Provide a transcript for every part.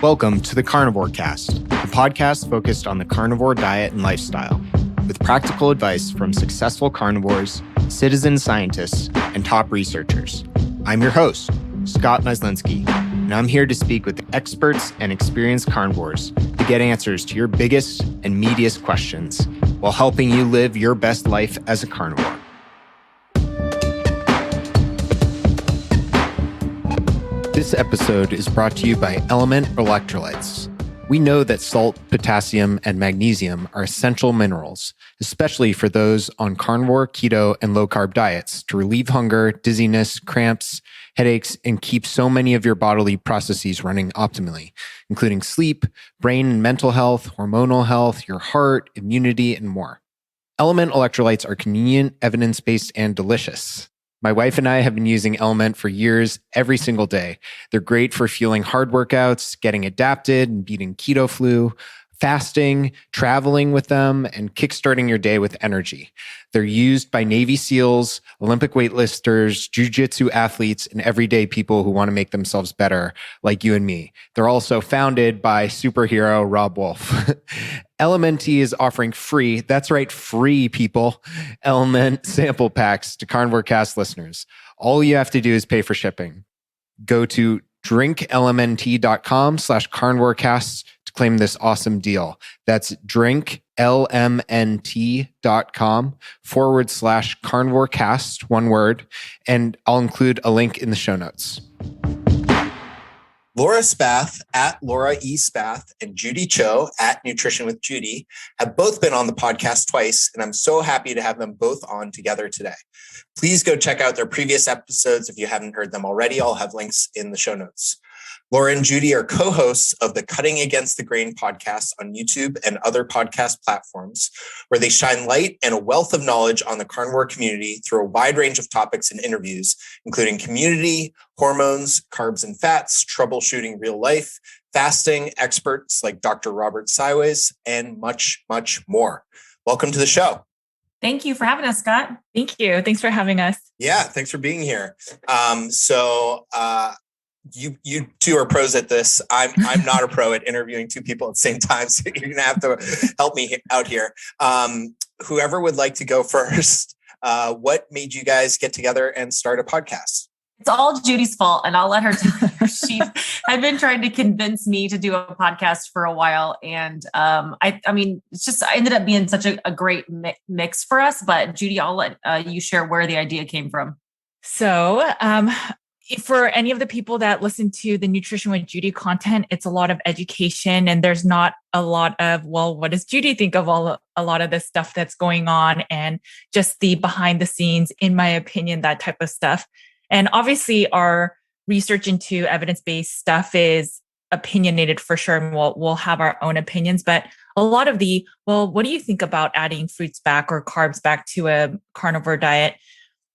Welcome to the Carnivore Cast, the podcast focused on the carnivore diet and lifestyle, with practical advice from successful carnivores, citizen scientists, and top researchers. I'm your host, Scott Myslinski, and I'm here to speak with experts and experienced carnivores to get answers to your biggest and meatiest questions while helping you live your best life as a carnivore. This episode is brought to you by LMNT Electrolytes. We know that salt, potassium, and magnesium are essential minerals, especially for those on carnivore, keto, and low-carb diets to relieve hunger, dizziness, cramps, headaches, and keep so many of your bodily processes running optimally, including sleep, brain and mental health, hormonal health, your heart, immunity, and more. LMNT Electrolytes are convenient, evidence-based, and delicious. My wife and I have been using LMNT for years, every single day. They're great for fueling hard workouts, getting adapted and beating keto flu, fasting, traveling with them, and kickstarting your day with energy. They're used by Navy SEALs, Olympic weightlifters, jiu-jitsu athletes, and everyday people who want to make themselves better, like you and me. They're also founded by superhero Rob Wolf. LMNT is offering free, that's right, free people, LMNT sample packs to Carnivore Cast listeners. All you have to do is pay for shipping. Go to drinklmnt.com/carnivorecast to claim this awesome deal. That's drinklmnt.com/carnivorecast, one word, and I'll include a link in the show notes. Laura Spath at Laura E. Spath and Judy Cho at Nutrition with Judy have both been on the podcast twice, and I'm so happy to have them both on together today. Please go check out their previous episodes if you haven't heard them already. I'll have links in the show notes. Laura and Judy are co-hosts of the Cutting Against the Grain podcast on YouTube and other podcast platforms, where they shine light and a wealth of knowledge on the carnivore community through a wide range of topics and interviews, including community, hormones, carbs and fats, troubleshooting real life, fasting, experts like Dr. Robert Cywes, and much, much more. Welcome to the show. Thank you for having us, Scott. Thank you. Thanks for having us. Yeah, thanks for being here. You two are pros at this. I'm not a pro at interviewing two people at the same time, so you're going to have to help me out here. Whoever would like to go first, what made you guys get together and start a podcast? It's all Judy's fault, and I'll let her tell you. She had been trying to convince me to do a podcast for a while, and I mean, it's just I ended up being such a great mix for us. But Judy, I'll let you share where the idea came from. So, for any of the people that listen to the Nutrition with Judy content, it's a lot of education, and there's not a lot of, well, what does Judy think of a lot of this stuff that's going on, and just the behind the scenes, in my opinion, that type of stuff. And obviously our research into evidence-based stuff is opinionated for sure. And we'll have our own opinions, but a lot of what do you think about adding fruits back or carbs back to a carnivore diet?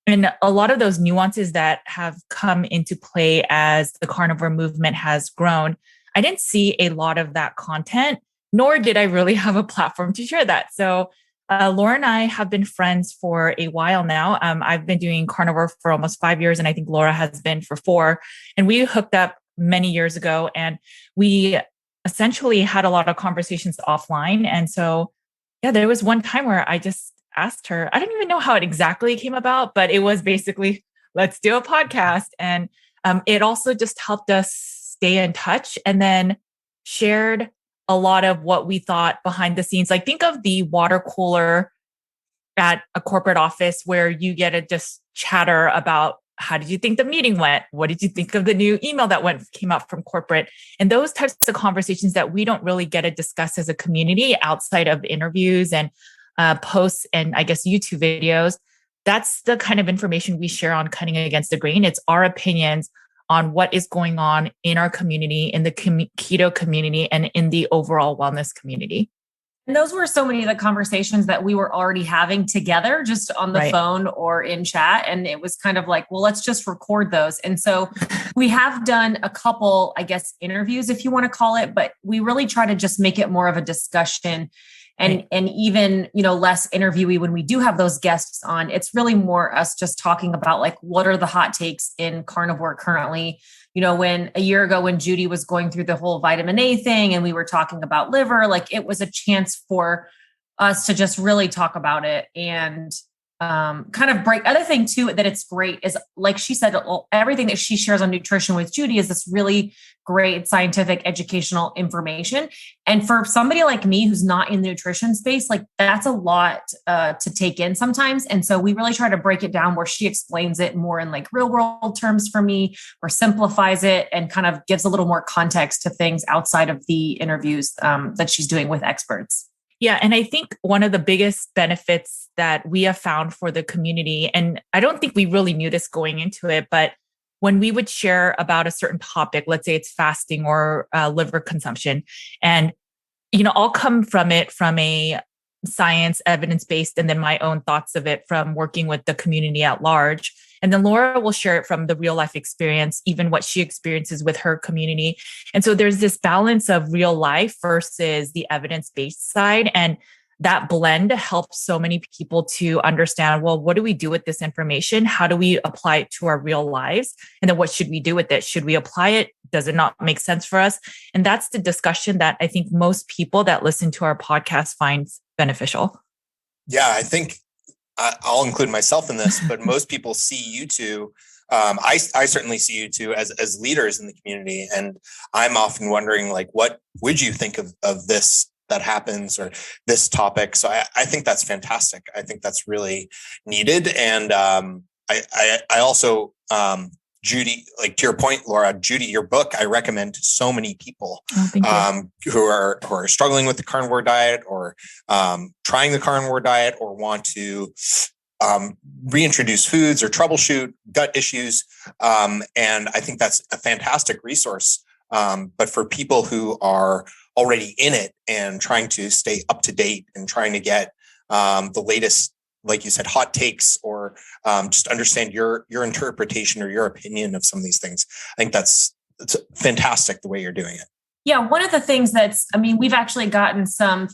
And a lot of those nuances that have come into play as the carnivore movement has grown, I didn't see a lot of that content, nor did I really have a platform to share that. So Laura and I have been friends for a while now. I've been doing carnivore for almost 5 years, and I think Laura has been for 4. And we hooked up many years ago, and we essentially had a lot of conversations offline. And so, yeah, there was one time where I just asked her, I don't even know how it exactly came about, but it was basically, let's do a podcast. And it also just helped us stay in touch, and then shared a lot of what we thought behind the scenes. Like, think of the water cooler at a corporate office where you get to just chatter about, how did you think the meeting went? What did you think of the new email that came out from corporate? And those types of conversations that we don't really get to discuss as a community outside of interviews and posts and I guess YouTube videos. That's the kind of information we share on Cutting Against the Grain. It's our opinions on what is going on in our community, in the keto community, and in the overall wellness community. And those were so many of the conversations that we were already having together, just on the phone or in chat. And it was kind of like, well, let's just record those. And so we have done a couple, I guess, interviews, if you want to call it, but we really try to just make it more of a discussion. and even, less interviewee when we do have those guests on. It's really more us just talking about like, what are the hot takes in carnivore currently? When a year ago, when Judy was going through the whole vitamin A thing and we were talking about liver, like it was a chance for us to just really talk about it and kind of break. Other thing too, that it's great is, like she said, everything that she shares on Nutrition with Judy is this really great scientific educational information. And for somebody like me, who's not in the nutrition space, like that's a lot to take in sometimes. And so we really try to break it down where she explains it more in like real world terms for me, or simplifies it and kind of gives a little more context to things outside of the interviews that she's doing with experts. Yeah. And I think one of the biggest benefits that we have found for the community, and I don't think we really knew this going into it, but when we would share about a certain topic, let's say it's fasting or liver consumption, and, I'll come from it from a science, evidence-based, and then my own thoughts of it from working with the community at large. And then Laura will share it from the real life experience, even what she experiences with her community. And so there's this balance of real life versus the evidence-based side. And that blend helps so many people to understand, well, what do we do with this information? How do we apply it to our real lives? And then what should we do with it? Should we apply it? Does it not make sense for us? And that's the discussion that I think most people that listen to our podcast find beneficial. Yeah, I think I'll include myself in this, but most people see you two. I certainly see you two as leaders in the community. And I'm often wondering, like, what would you think of this that happens, or this topic? So I think that's fantastic. I think that's really needed. And I also, Judy, like to your point, Laura, Judy, your book, I recommend to so many people who are struggling with the carnivore diet, or trying the carnivore diet, or want to reintroduce foods or troubleshoot gut issues. And I think that's a fantastic resource. But for people who are already in it and trying to stay up to date and trying to get the latest, like you said, hot takes, or just understand your interpretation or your opinion of some of these things, I think it's fantastic the way you're doing it. Yeah. One of the things we've actually gotten some,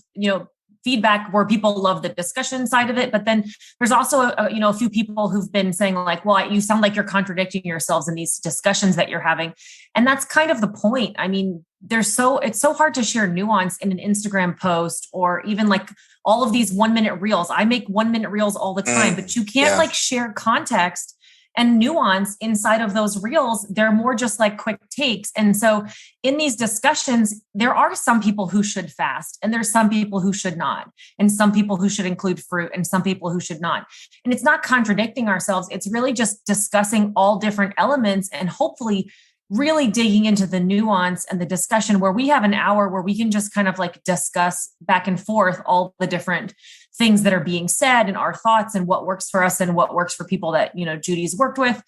feedback where people love the discussion side of it, but then there's also a few people who've been saying like, well, you sound like you're contradicting yourselves in these discussions that you're having. And that's kind of the point. I mean, it's so hard to share nuance in an Instagram post, or even like all of these 1 minute reels. I make 1 minute reels all the time, but you can't share context and nuance inside of those reels. They're more just like quick takes. And so in these discussions, there are some people who should fast, and there's some people who should not, and some people who should include fruit, and some people who should not. And it's not contradicting ourselves. It's really just discussing all different elements, and hopefully really digging into the nuance and the discussion, where we have an hour where we can just kind of like discuss back and forth all the different things that are being said and our thoughts and what works for us and what works for people that, Judy's worked with.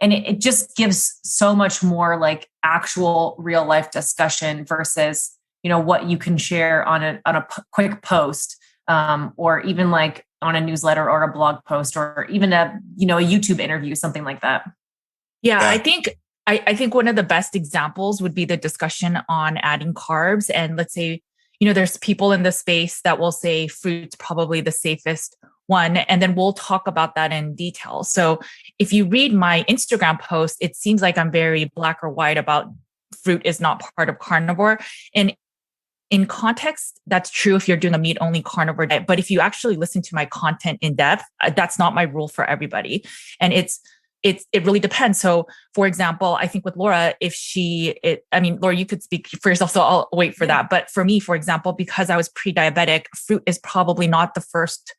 And it just gives so much more like actual real life discussion versus, what you can share on a quick post, or even like on a newsletter or a blog post, or even a YouTube interview, something like that. Yeah. I think one of the best examples would be the discussion on adding carbs. And let's say, there's people in the space that will say fruit's probably the safest one. And then we'll talk about that in detail. So if you read my Instagram post, it seems like I'm very black or white about fruit is not part of carnivore. And in context, that's true if you're doing a meat-only carnivore diet. But if you actually listen to my content in depth, that's not my rule for everybody. And it really depends. So for example, I think with Laura, Laura, you could speak for yourself, so I'll wait for that. But for me, for example, because I was pre-diabetic, fruit is probably not the first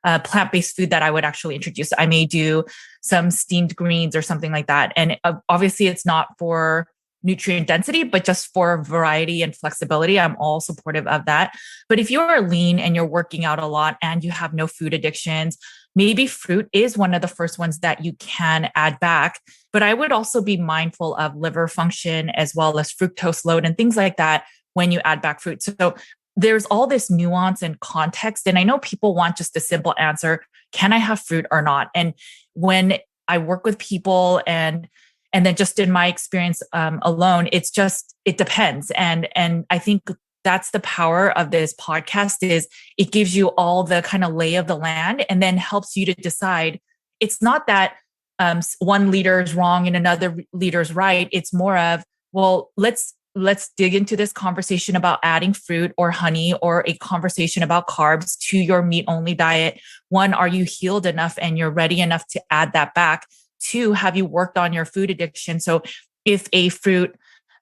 plant-based food that I would actually introduce. I may do some steamed greens or something like that. And obviously it's not for nutrient density, but just for variety and flexibility. I'm all supportive of that. But if you're lean and you're working out a lot and you have no food addictions, maybe fruit is one of the first ones that you can add back. But I would also be mindful of liver function as well as fructose load and things like that when you add back fruit. So there's all this nuance and context. And I know people want just a simple answer. Can I have fruit or not? And when I work with people and then just in my experience alone, it depends. And I think that's the power of this podcast is it gives you all the kind of lay of the land and then helps you to decide. It's not that one leader is wrong and another leader is right. It's more of, well, let's dig into this conversation about adding fruit or honey or a conversation about carbs to your meat only diet. One, are you healed enough and you're ready enough to add that back? Two, have you worked on your food addiction? So if a fruit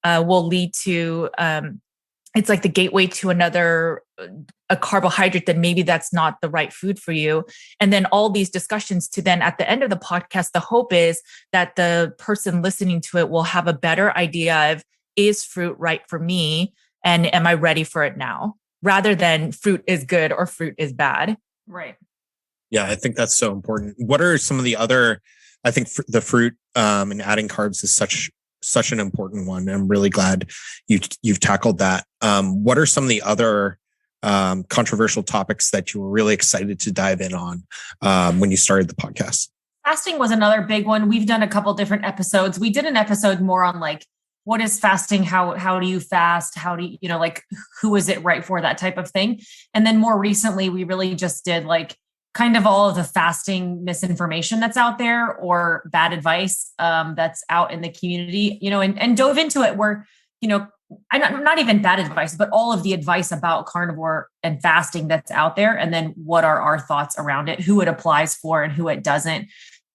will lead to, it's like the gateway to a carbohydrate, then maybe that's not the right food for you. And then all these discussions to then at the end of the podcast, the hope is that the person listening to it will have a better idea of, is fruit right for me? And am I ready for it now? Rather than fruit is good or fruit is bad. Right. Yeah, I think that's so important. What are some of the other, I think the fruit and adding carbs is such an important one. I'm really glad you've tackled that. What are some of the other controversial topics that you were really excited to dive in on when you started the podcast? Fasting was another big one. We've done a couple different episodes. We did an episode more on like, what is fasting? How do you fast? How do you, like, who is it right for, that type of thing? And then more recently, we really just did like kind of all of the fasting misinformation that's out there or bad advice that's out in the community, and dove into it where, not even bad advice, but all of the advice about carnivore and fasting that's out there. And then what are our thoughts around it, who it applies for and who it doesn't.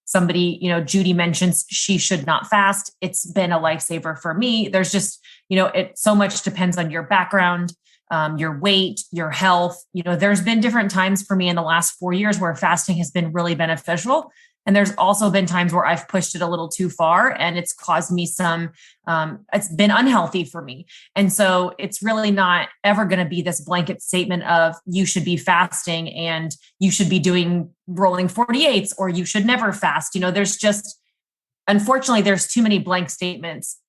Somebody, Judy mentions she should not fast. It's been a lifesaver for me. There's just, it so much depends on your background, your weight, your health. There's been different times for me in the last 4 years where fasting has been really beneficial. And there's also been times where I've pushed it a little too far and it's caused me it's been unhealthy for me. And so it's really not ever going to be this blanket statement of you should be fasting and you should be doing rolling 48s or you should never fast. Unfortunately, there's too many blank statements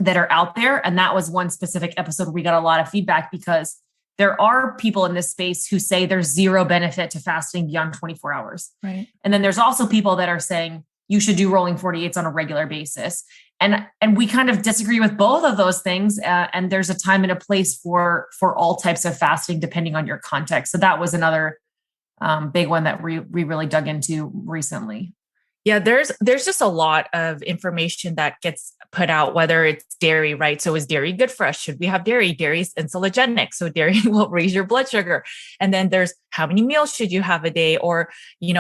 that are out there. And that was one specific episode where we got a lot of feedback because there are people in this space who say there's zero benefit to fasting beyond 24 hours. Right. And then there's also people that are saying you should do rolling 48s on a regular basis. And we kind of disagree with both of those things. And there's a time and a place for all types of fasting, depending on your context. So that was another big one that we really dug into recently. Yeah, there's just a lot of information that gets put out, whether it's dairy, right? So is dairy good for us? Should we have dairy? Dairy is insulinogenic. So dairy will raise your blood sugar. And then there's how many meals should you have a day? Or,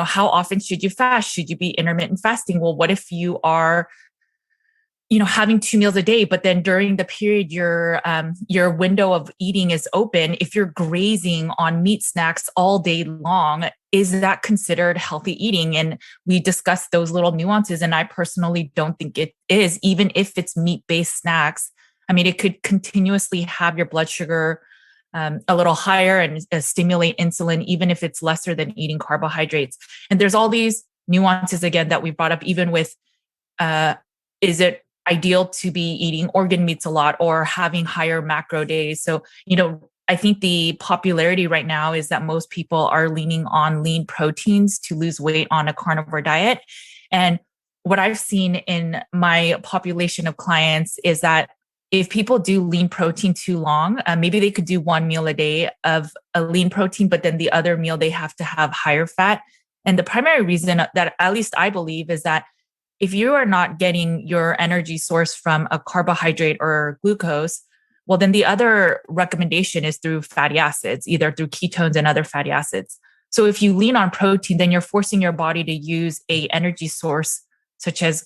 how often should you fast? Should you be intermittent fasting? Well, what if you are, having 2 meals a day, but then during the period your window of eating is open, if you're grazing on meat snacks all day long, is that considered healthy eating? And we discussed those little nuances. And I personally don't think it is, even if it's meat-based snacks. I mean, it could continuously have your blood sugar a little higher and stimulate insulin, even if it's lesser than eating carbohydrates. And there's all these nuances again that we brought up, even with, is it ideal to be eating organ meats a lot or having higher macro days? So, I think the popularity right now is that most people are leaning on lean proteins to lose weight on a carnivore diet. And what I've seen in my population of clients is that if people do lean protein too long, maybe they could do 1 meal a day of a lean protein, but then the other meal they have to have higher fat. And the primary reason that at least I believe is that if you are not getting your energy source from a carbohydrate or glucose, well, then the other recommendation is through fatty acids, either through ketones and other fatty acids. So if you lean on protein, then you're forcing your body to use a energy source such as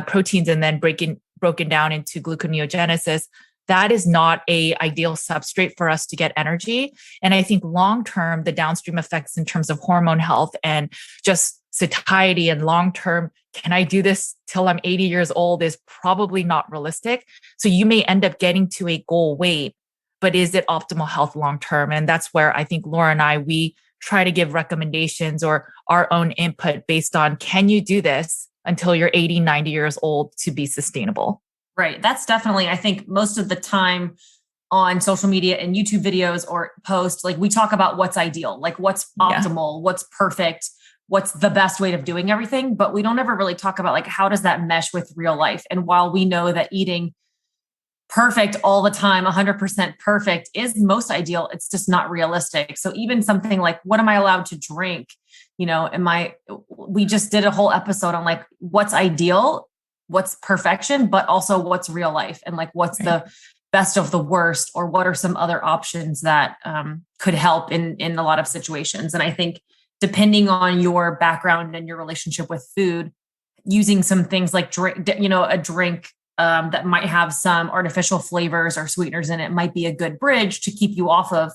proteins and then broken down into gluconeogenesis. That is not a ideal substrate for us to get energy. And I think long-term, the downstream effects in terms of hormone health and just satiety and long-term, can I do this till I'm 80 years old, is probably not realistic. So you may end up getting to a goal weight, but is it optimal health long-term? And that's where I think Laura and I, we try to give recommendations or our own input based on, can you do this until you're 80, 90 years old to be sustainable? Right. That's definitely, I think most of the time on social media and YouTube videos or posts, like we talk about what's ideal, like what's optimal, what's perfect, what's the best way of doing everything. But we don't ever really talk about like, how does that mesh with real life? And while we know that eating perfect all the time, 100% perfect is most ideal. It's just not realistic. So even something like, what am I allowed to drink? We just did a whole episode on like what's ideal, what's perfection, but also what's real life and like what's the best of the worst, or what are some other options that could help in a lot of situations. And I think depending on your background and your relationship with food, using some things like a drink that might have some artificial flavors or sweeteners in it might be a good bridge to keep you off of,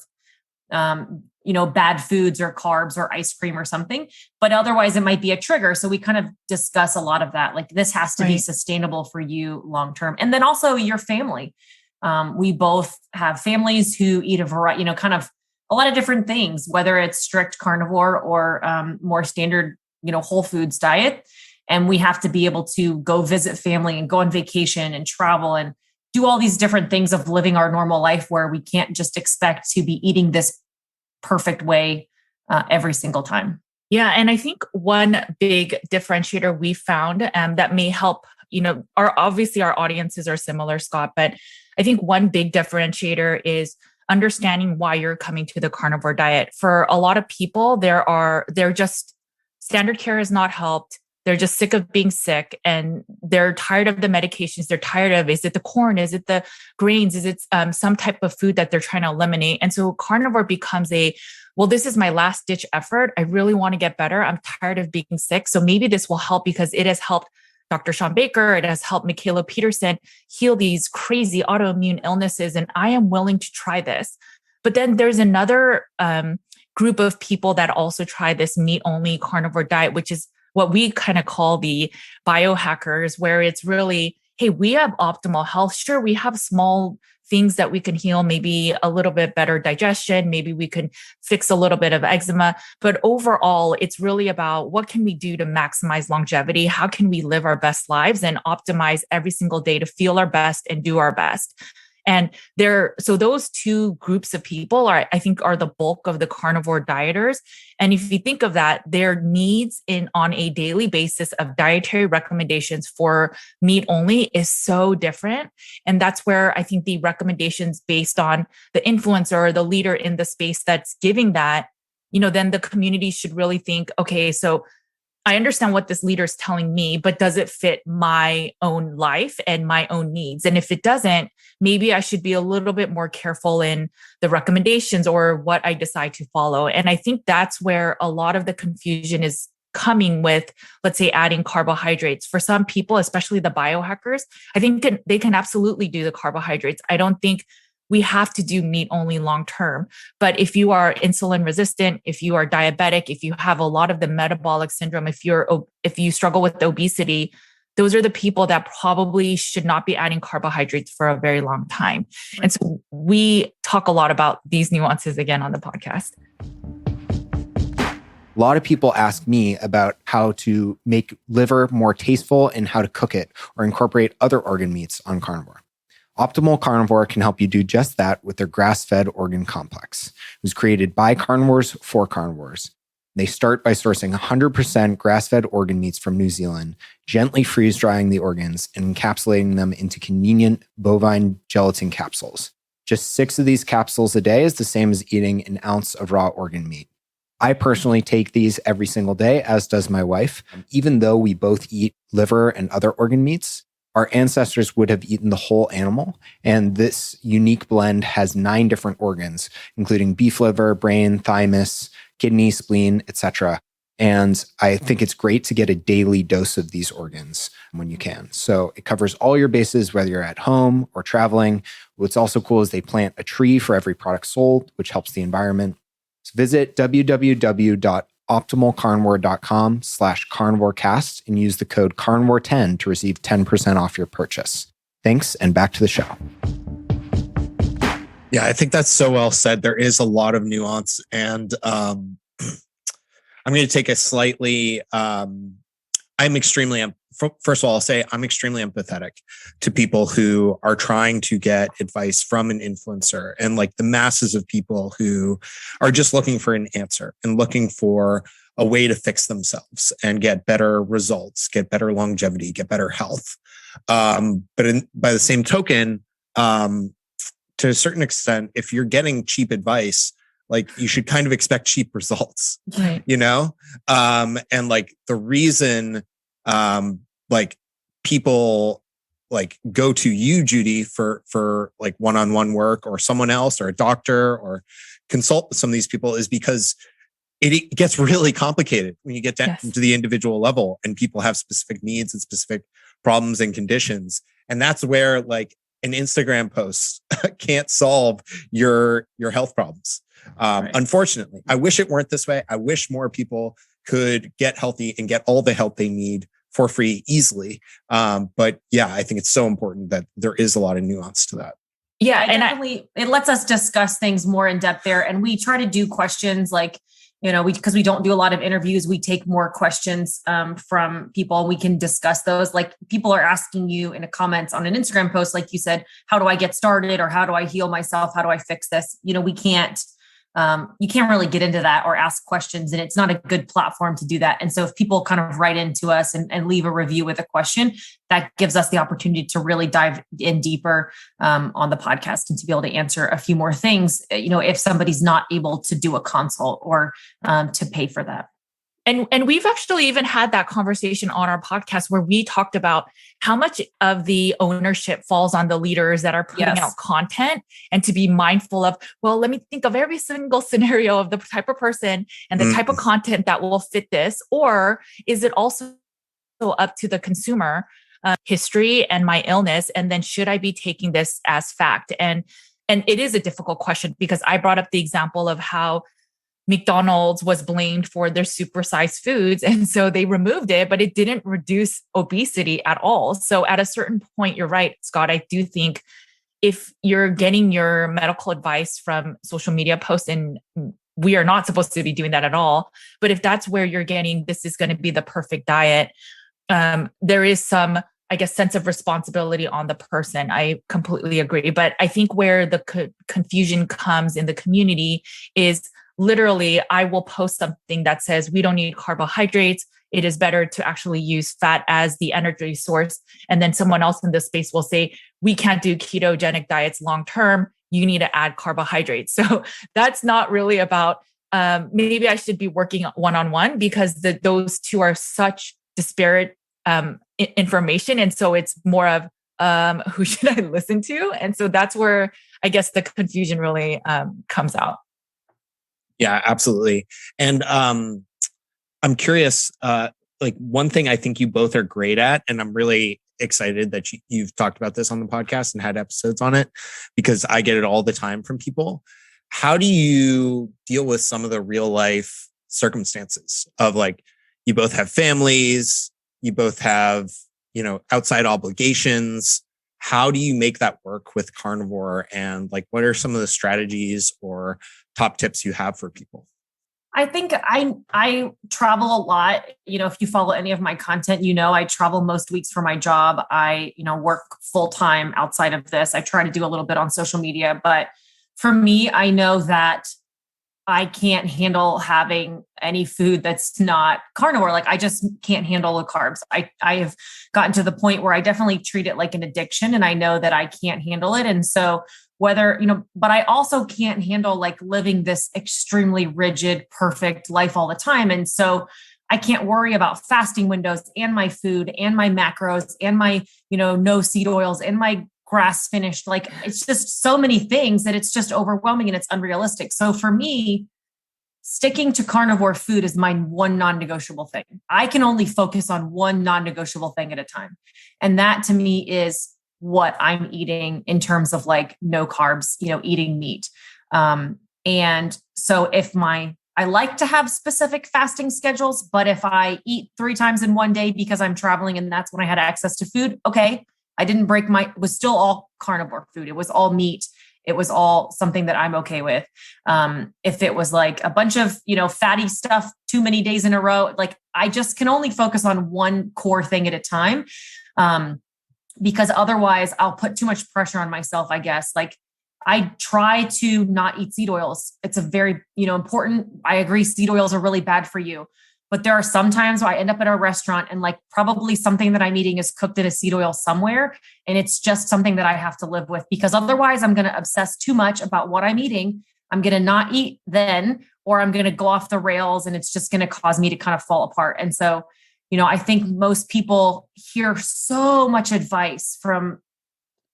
bad foods or carbs or ice cream or something. But otherwise it might be a trigger. So we kind of discuss a lot of that. Like this has to be sustainable for you long-term. And then also your family. We both have families who eat a variety, kind of a lot of different things, whether it's strict carnivore or more standard, whole foods diet. And we have to be able to go visit family and go on vacation and travel and do all these different things of living our normal life, where we can't just expect to be eating this perfect way every single time. Yeah. And I think one big differentiator we found that may help, obviously our audiences are similar, Scott, but I think one big differentiator is understanding why you're coming to the carnivore diet. For a lot of people, they're just standard care has not helped. They're just sick of being sick and they're tired of the medications. They're tired of, is it the corn? Is it the grains? Is it some type of food that they're trying to eliminate? And so carnivore becomes this is my last ditch effort. I really want to get better. I'm tired of being sick. So maybe this will help because it has helped Dr. Sean Baker. It has helped Michaela Peterson heal these crazy autoimmune illnesses. And I am willing to try this. But then there's another group of people that also try this meat-only carnivore diet, which is what we kind of call the biohackers, where it's really, hey, we have optimal health. Sure, we have small things that we can heal, maybe a little bit better digestion, maybe we can fix a little bit of eczema. But overall, it's really about what can we do to maximize longevity? How can we live our best lives and optimize every single day to feel our best and do our best? And so those two groups of people are the bulk of the carnivore dieters. And if you think of that, their needs on a daily basis of dietary recommendations for meat only is so different. And that's where I think the recommendations based on the influencer or the leader in the space that's giving that, then the community should really think, okay, so I understand what this leader is telling me, but does it fit my own life and my own needs? And if it doesn't, maybe I should be a little bit more careful in the recommendations or what I decide to follow. And I think that's where a lot of the confusion is coming with, let's say, adding carbohydrates. For some people, especially the biohackers, I think they can absolutely do the carbohydrates. I don't think we have to do meat only long-term. But if you are insulin resistant, if you are diabetic, if you have a lot of the metabolic syndrome, if you struggle with obesity, those are the people that probably should not be adding carbohydrates for a very long time. And so we talk a lot about these nuances again on the podcast. A lot of people ask me about how to make liver more tasteful and how to cook it or incorporate other organ meats on carnivore. Optimal Carnivore can help you do just that with their grass-fed organ complex. It was created by carnivores for carnivores. They start by sourcing 100% grass-fed organ meats from New Zealand, gently freeze-drying the organs and encapsulating them into convenient bovine gelatin capsules. Just 6 of these capsules a day is the same as eating an ounce of raw organ meat. I personally take these every single day, as does my wife. Even though we both eat liver and other organ meats, our ancestors would have eaten the whole animal, and this unique blend has 9 different organs, including beef liver, brain, thymus, kidney, spleen, etc. And I think it's great to get a daily dose of these organs when you can. So it covers all your bases, whether you're at home or traveling. What's also cool is they plant a tree for every product sold, which helps the environment. So visit www.optimalcarnivore.com/carnivorecast and use the code carnivore10 to receive 10% off your purchase. Thanks, and back to the show. Yeah, I think that's so well said. There is a lot of nuance, and I'm going to take a slightly. First of all, I'll say I'm extremely empathetic to people who are trying to get advice from an influencer, and like the masses of people who are just looking for an answer and looking for a way to fix themselves and get better results, get better longevity, get better health. But by the same token, to a certain extent, if you're getting cheap advice, like you should kind of expect cheap results, right. And like the reason, like people like go to you, Judy, for like one-on-one work, or someone else, or a doctor, or consult with some of these people, is because it gets really complicated when you get down to the individual level, and people have specific needs and specific problems and conditions. And that's where like an Instagram post can't solve your health problems. Unfortunately, I wish it weren't this way. I wish more people could get healthy and get all the help they need for free easily. But yeah, I think it's so important that there is a lot of nuance to that. Yeah, and it lets us discuss things more in depth there. And we try to do questions like, because we don't do a lot of interviews, we take more questions from people. We can discuss those. Like people are asking you in the comments on an Instagram post, like you said, how do I get started, or how do I heal myself? How do I fix this? We can't, you can't really get into that or ask questions, and it's not a good platform to do that. And so if people kind of write into us and leave a review with a question, that gives us the opportunity to really dive in deeper on the podcast and to be able to answer a few more things, if somebody's not able to do a consult or to pay for that. And we've actually even had that conversation on our podcast where we talked about how much of the ownership falls on the leaders that are putting out content, and to be mindful of, well, let me think of every single scenario of the type of person and the type of content that will fit this. Or is it also up to the consumer history and my illness? And then should I be taking this as fact? And it is a difficult question, because I brought up the example of how McDonald's was blamed for their supersized foods. And so they removed it, but it didn't reduce obesity at all. So at a certain point, you're right, Scott, I do think if you're getting your medical advice from social media posts, and we are not supposed to be doing that at all, but if that's where you're getting, this is going to be the perfect diet, there is some, I guess, sense of responsibility on the person. I completely agree. But I think where the confusion comes in the community is literally, I will post something that says we don't need carbohydrates. It is better to actually use fat as the energy source. And then someone else in this space will say, we can't do ketogenic diets long-term. You need to add carbohydrates. So that's not really about, maybe I should be working one-on-one, because those two are such disparate information. And so it's more of who should I listen to? And so that's where I guess the confusion really comes out. Yeah, absolutely. And I'm curious, like one thing I think you both are great at, and I'm really excited that you've talked about this on the podcast and had episodes on it, because I get it all the time from people. How do you deal with some of the real life circumstances of, like, you both have families, you both have, outside obligations? How do you make that work with carnivore? And like, what are some of the strategies or top tips you have for people? I think I travel a lot. If you follow any of my content, I travel most weeks for my job. I, work full time outside of this. I try to do a little bit on social media, but for me, I know that I can't handle having any food that's not carnivore. Like I just can't handle the carbs. I have gotten to the point where I definitely treat it like an addiction, and I know that I can't handle it. And so but I also can't handle like living this extremely rigid, perfect life all the time. And so I can't worry about fasting windows and my food and my macros and my, no seed oils and my grass finished. Like it's just so many things that it's just overwhelming and it's unrealistic. So for me, sticking to carnivore food is my one non-negotiable thing. I can only focus on one non-negotiable thing at a time. And that to me is what I'm eating in terms of like no carbs, eating meat. And so I like to have specific fasting schedules, but if I eat 3 times in one day because I'm traveling and that's when I had access to food, okay, I didn't break it was still all carnivore food. It was all meat. It was all something that I'm okay with. If it was like a bunch of, fatty stuff, too many days in a row, like I just can only focus on one core thing at a time. Because otherwise I'll put too much pressure on myself, I guess. Like I try to not eat seed oils. It's a very, important, I agree, seed oils are really bad for you. But there are some times where I end up at a restaurant and like probably something that I'm eating is cooked in a seed oil somewhere. And it's just something that I have to live with, because otherwise I'm going to obsess too much about what I'm eating. I'm going to not eat then, or I'm going to go off the rails, and it's just going to cause me to kind of fall apart. And so, I think most people hear so much advice from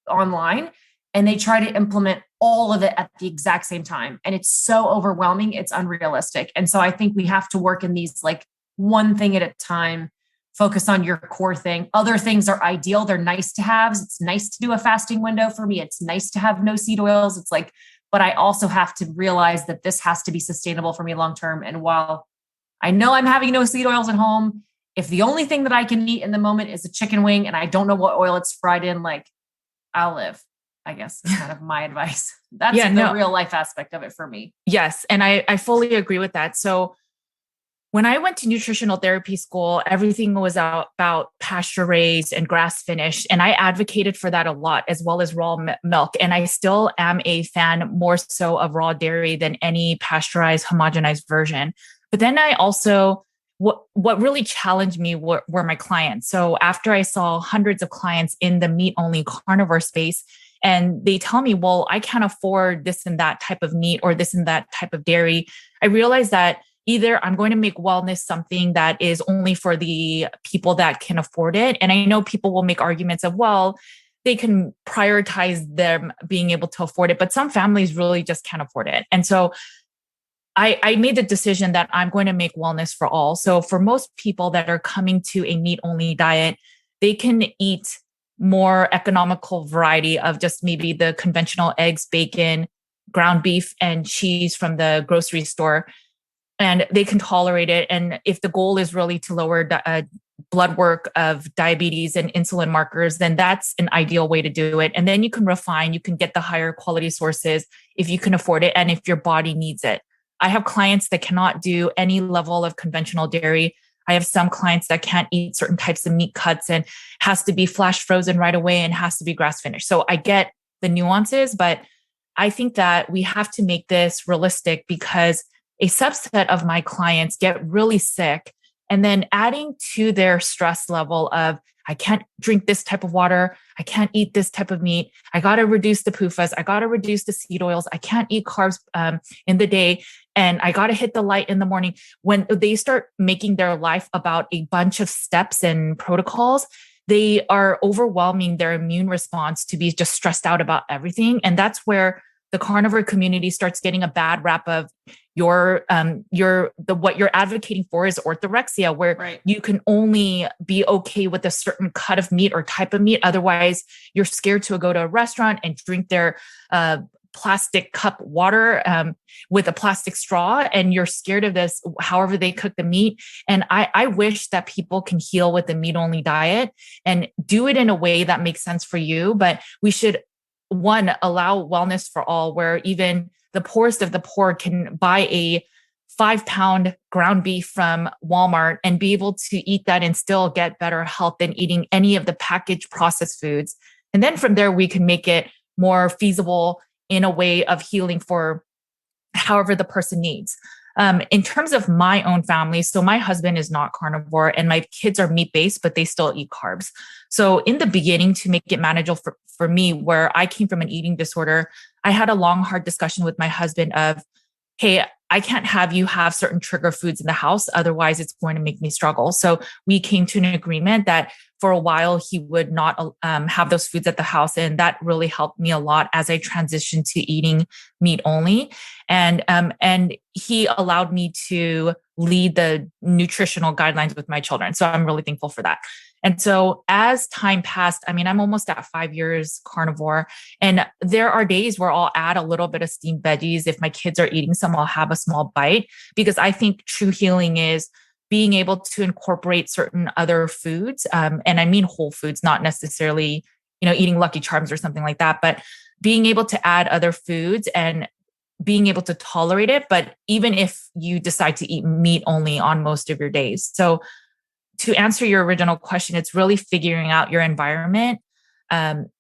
online and they try to implement all of it at the exact same time. And it's so overwhelming. It's unrealistic. And so I think we have to work in these like one thing at a time, focus on your core thing. Other things are ideal. They're nice to haves. It's nice to do a fasting window for me. It's nice to have no seed oils. It's like, but I also have to realize that this has to be sustainable for me long-term. And while I know I'm having no seed oils at home, if the only thing that I can eat in the moment is a chicken wing and I don't know what oil it's fried in, like I'll live, I guess is kind of my advice. That's the real life aspect of it for me. Yes. And I fully agree with that. So when I went to nutritional therapy school, everything was about pasture raised and grass finished. And I advocated for that a lot, as well as raw milk. And I still am a fan more so of raw dairy than any pasteurized, homogenized version. But then I also, what really challenged me were my clients. So after I saw hundreds of clients in the meat only carnivore space, and they tell me, well, I can't afford this and that type of meat or this and that type of dairy, I realized that either I'm going to make wellness something that is only for the people that can afford it. And I know people will make arguments of, well, they can prioritize them being able to afford it, but some families really just can't afford it. And so I made the decision that I'm going to make wellness for all. So for most people that are coming to a meat-only diet, they can eat more economical variety of just maybe the conventional eggs, bacon, ground beef, and cheese from the grocery store. And they can tolerate it. And if the goal is really to lower blood work of diabetes and insulin markers, then that's an ideal way to do it. And then you can refine, you can get the higher quality sources if you can afford it and if your body needs it. I have clients that cannot do any level of conventional dairy. I have some clients that can't eat certain types of meat cuts and has to be flash frozen right away and has to be grass finished. So I get the nuances, but I think that we have to make this realistic, because a subset of my clients get really sick, and then adding to their stress level of, I can't drink this type of water, I can't eat this type of meat, I got to reduce the PUFAs, I got to reduce the seed oils, I can't eat carbs in the day, and I got to hit the light in the morning. When they start making their life about a bunch of steps and protocols, they are overwhelming their immune response to be just stressed out about everything. And that's where the carnivore community starts getting a bad rap of what you're advocating for is orthorexia, where you can only be okay with a certain cut of meat or type of meat. Otherwise, you're scared to go to a restaurant and drink their plastic cup water with a plastic straw, and you're scared of this, however they cook the meat. And I wish that people can heal with the meat-only diet and do it in a way that makes sense for you. But we should, one, allow wellness for all, where even the poorest of the poor can buy a 5-pound ground beef from Walmart and be able to eat that and still get better health than eating any of the packaged processed foods. And then from there, we can make it more feasible in a way of healing for however the person needs. In terms of my own family, so my husband is not carnivore and my kids are meat-based, but they still eat carbs. So in the beginning, to make it manageable for me, where I came from an eating disorder, I had a long, hard discussion with my husband of, hey, I can't have you have certain trigger foods in the house. Otherwise, it's going to make me struggle. So we came to an agreement that for a while, he would not have those foods at the house. And that really helped me a lot as I transitioned to eating meat only. And he allowed me to lead the nutritional guidelines with my children. So I'm really thankful for that. And so as time passed, I mean, I'm almost at 5 years carnivore. And there are days where I'll add a little bit of steamed veggies. If my kids are eating some, I'll have a small bite, because I think true healing is being able to incorporate certain other foods. And I mean whole foods, not necessarily, eating Lucky Charms or something like that, but being able to add other foods and being able to tolerate it. But even if you decide to eat meat only on most of your days. So to answer your original question, it's really figuring out your environment.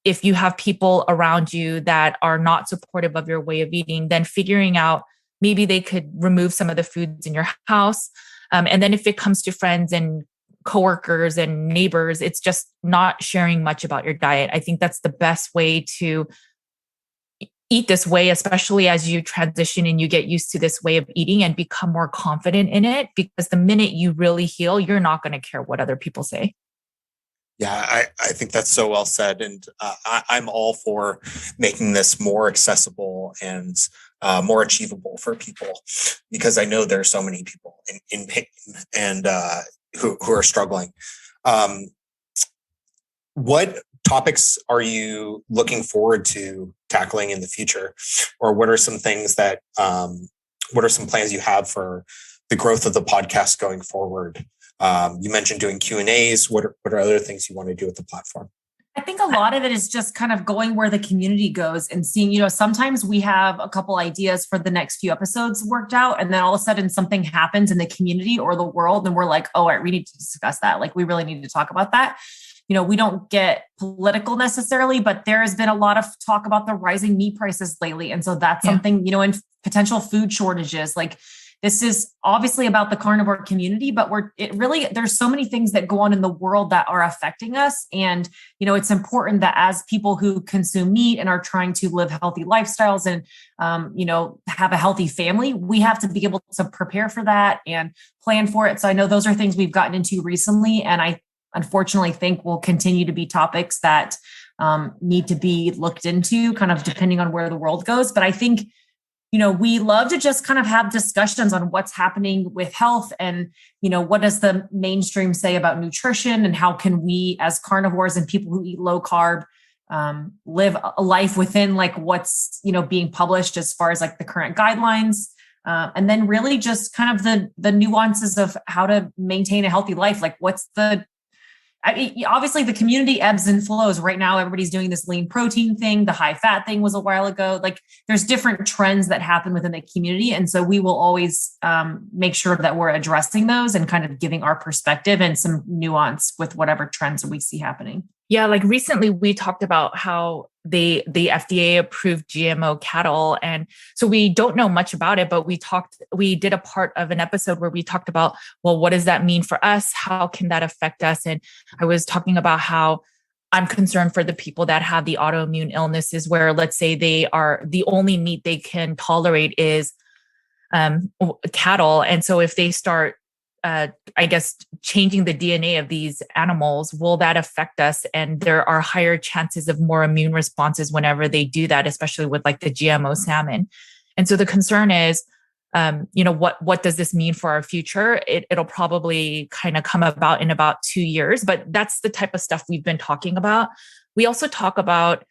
If you have people around you that are not supportive of your way of eating, then figuring out maybe they could remove some of the foods in your house. And then if it comes to friends and coworkers and neighbors, it's just not sharing much about your diet. I think that's the best way to eat this way, especially as you transition and you get used to this way of eating and become more confident in it. Because the minute you really heal, you're not going to care what other people say. Yeah, I think that's so well said. And I'm all for making this more accessible and more achievable for people, because I know there are so many people in pain and who are struggling. What topics are you looking forward to tackling in the future? Or what are some things that, what are some plans you have for the growth of the podcast going forward? You mentioned doing Q&As. What are other things you want to do with the platform? I think a lot of it is just kind of going where the community goes and seeing, sometimes we have a couple ideas for the next few episodes worked out, and then all of a sudden something happens in the community or the world, and we're like, oh, we need to discuss that. Like, we really need to talk about that. We don't get political necessarily, but there has been a lot of talk about the rising meat prices lately. And so that's something, and potential food shortages. Like, this is obviously about the carnivore community, but there's so many things that go on in the world that are affecting us. And, it's important that as people who consume meat and are trying to live healthy lifestyles and, have a healthy family, we have to be able to prepare for that and plan for it. So I know those are things we've gotten into recently. And I unfortunately think will continue to be topics that need to be looked into, kind of depending on where the world goes. But I think, we love to just kind of have discussions on what's happening with health and, what does the mainstream say about nutrition, and how can we as carnivores and people who eat low carb live a life within like what's, being published as far as like the current guidelines. And then really just kind of the nuances of how to maintain a healthy life. Like, obviously the community ebbs and flows. Right now, everybody's doing this lean protein thing. The high fat thing was a while ago. Like, there's different trends that happen within the community. And so we will always make sure that we're addressing those and kind of giving our perspective and some nuance with whatever trends we see happening. Yeah, like recently we talked about how the FDA approved GMO cattle. And so we don't know much about it, but we did a part of an episode where we talked about, well, what does that mean for us? How can that affect us? And I was talking about how I'm concerned for the people that have the autoimmune illnesses where, let's say, they are the only meat they can tolerate is cattle. And so if they start changing the DNA of these animals, will that affect us? And there are higher chances of more immune responses whenever they do that, especially with like the GMO salmon. And so the concern is, what does this mean for our future? It'll probably kind of come about in about 2 years, but that's the type of stuff we've been talking about. We also talk about,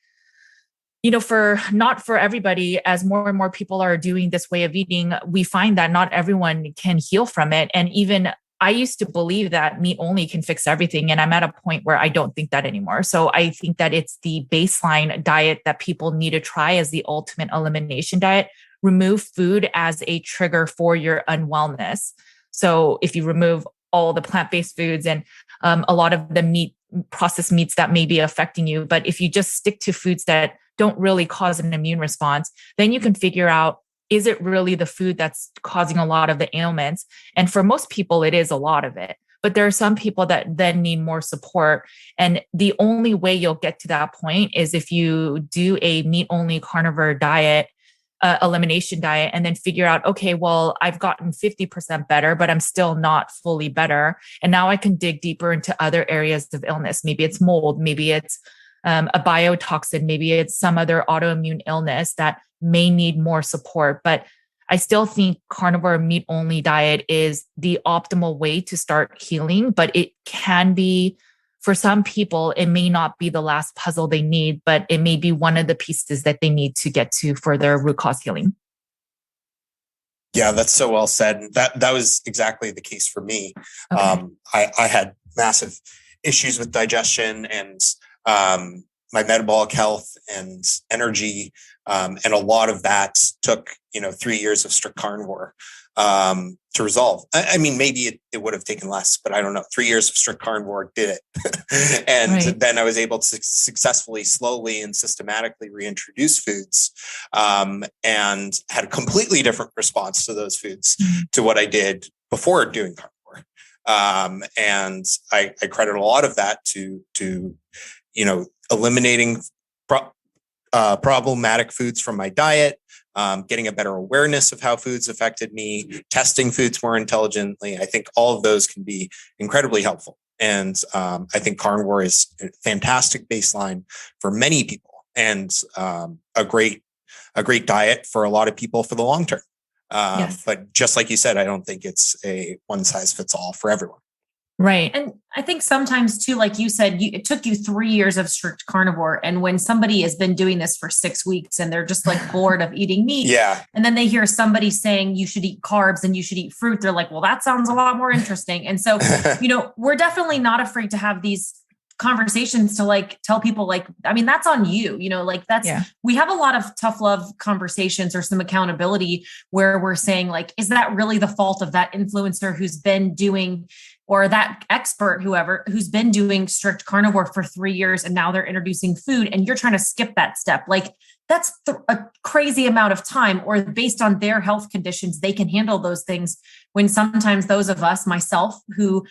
not for everybody, as more and more people are doing this way of eating, we find that not everyone can heal from it. And even I used to believe that meat only can fix everything. And I'm at a point where I don't think that anymore. So I think that it's the baseline diet that people need to try as the ultimate elimination diet. Remove food as a trigger for your unwellness. So if you remove all the plant-based foods and a lot of the processed meats that may be affecting you, but if you just stick to foods that don't really cause an immune response, then you can figure out, is it really the food that's causing a lot of the ailments? And for most people, it is a lot of it. But there are some people that then need more support. And the only way you'll get to that point is if you do a meat-only carnivore diet, elimination diet, and then figure out, okay, well, I've gotten 50% better, but I'm still not fully better. And now I can dig deeper into other areas of illness. Maybe it's mold, maybe it's a biotoxin, maybe it's some other autoimmune illness that may need more support. But I still think carnivore meat only diet is the optimal way to start healing, but it can be, for some people, it may not be the last puzzle they need, but it may be one of the pieces that they need to get to for their root cause healing. Yeah, that's so well said. That was exactly the case for me. Okay. I had massive issues with digestion and my metabolic health and energy. And a lot of that took, 3 years of strict carnivore to resolve. I mean, maybe it would have taken less, but I don't know. 3 years of strict carnivore did it. And right. Then I was able to successfully, slowly and systematically reintroduce foods and had a completely different response to those foods to what I did before doing carnivore. And I credit a lot of that to eliminating problematic foods from my diet, getting a better awareness of how foods affected me, testing foods more intelligently. I think all of those can be incredibly helpful. And I think carnivore is a fantastic baseline for many people, and a great diet for a lot of people for the long term. Yes. But just like you said, I don't think it's a one size fits all for everyone. Right. And I think sometimes too, like you said, it took you 3 years of strict carnivore. And when somebody has been doing this for 6 weeks and they're just like bored of eating meat, and then they hear somebody saying you should eat carbs and you should eat fruit, they're like, well, that sounds a lot more interesting. And so, we're definitely not afraid to have these conversations to like tell people like, I mean, that's on you, we have a lot of tough love conversations or some accountability where we're saying like, is that really the fault of that influencer who's been doing, or that expert, whoever, who's been doing strict carnivore for 3 years and now they're introducing food and you're trying to skip that step? Like that's a crazy amount of time, or based on their health conditions, they can handle those things. When sometimes those of us, myself, who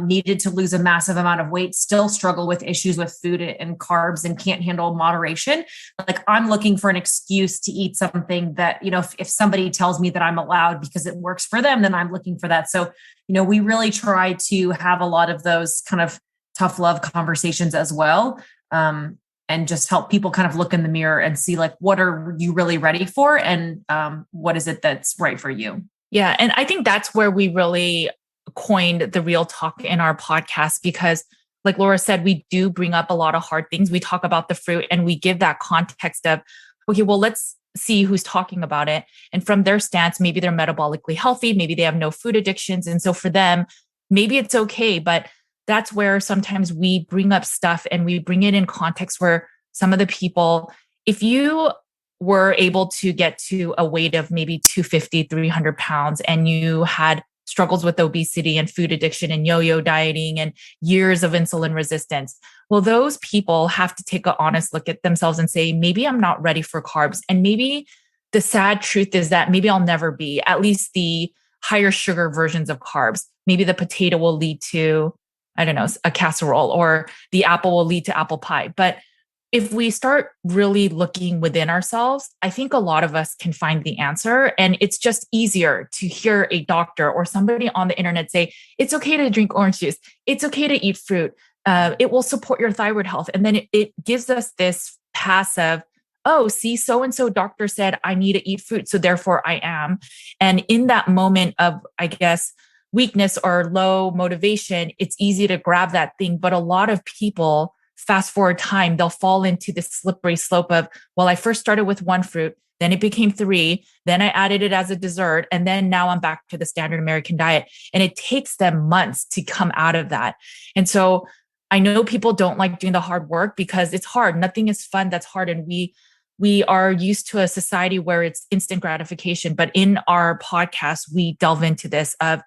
needed to lose a massive amount of weight, still struggle with issues with food and carbs and can't handle moderation. Like I'm looking for an excuse to eat something that, if somebody tells me that I'm allowed because it works for them, then I'm looking for that. So, we really try to have a lot of those kind of tough love conversations as well. And just help people kind of look in the mirror and see like, what are you really ready for? And what is it that's right for you? Yeah. And I think that's where we really coined the real talk in our podcast, because like Laura said, we do bring up a lot of hard things. We talk about the fruit and we give that context of, okay, well, let's see who's talking about it. And from their stance, maybe they're metabolically healthy, maybe they have no food addictions. And so for them, maybe it's okay, but that's where sometimes we bring up stuff and we bring it in context where some of the people, if you were able to get to a weight of maybe 250, 300 pounds, and you had struggles with obesity and food addiction and yo-yo dieting and years of insulin resistance, well, those people have to take an honest look at themselves and say, maybe I'm not ready for carbs. And maybe the sad truth is that maybe I'll never be, at least the higher sugar versions of carbs. Maybe the potato will lead to, I don't know, a casserole, or the apple will lead to apple pie. But if we start really looking within ourselves, I think a lot of us can find the answer. And it's just easier to hear a doctor or somebody on the internet say, it's okay to drink orange juice. It's okay to eat fruit. It will support your thyroid health. And then it gives us this pass of, oh, see, so-and-so doctor said I need to eat fruit, so therefore I am. And in that moment of, I guess, weakness or low motivation, it's easy to grab that thing. But a lot of people, fast forward time, they'll fall into this slippery slope of, well, I first started with one fruit, then it became 3, then I added it as a dessert, and then now I'm back to the standard American diet. And it takes them months to come out of that. And so I know people don't like doing the hard work because it's hard. Nothing is fun that's hard. And we are used to a society where it's instant gratification. But in our podcast, we delve into this of,